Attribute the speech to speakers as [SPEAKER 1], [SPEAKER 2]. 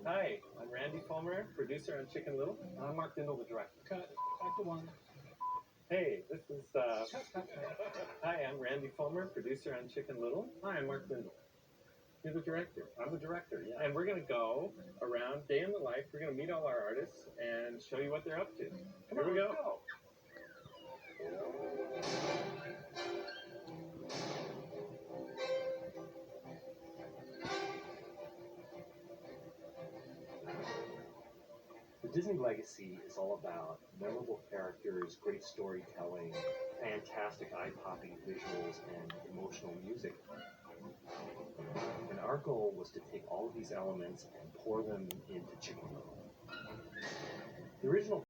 [SPEAKER 1] Hi, I'm Randy Fulmer, producer on Chicken Little. And I'm Mark Dindal, the director.
[SPEAKER 2] Cut. Back to one.
[SPEAKER 1] Hey, this is,
[SPEAKER 2] Cut.
[SPEAKER 1] hi, I'm Randy Fulmer, producer on Chicken Little. Hi, I'm Mark Dindal. You're the director. I'm the director, yeah. And we're going to go around day in the life. We're going to meet all our artists and show you what they're up to. Here we go.
[SPEAKER 3] The Disney legacy is all about memorable characters, great storytelling, fantastic eye-popping visuals, and emotional music. And our goal was to take all of these elements and pour them into Chicken Little. The original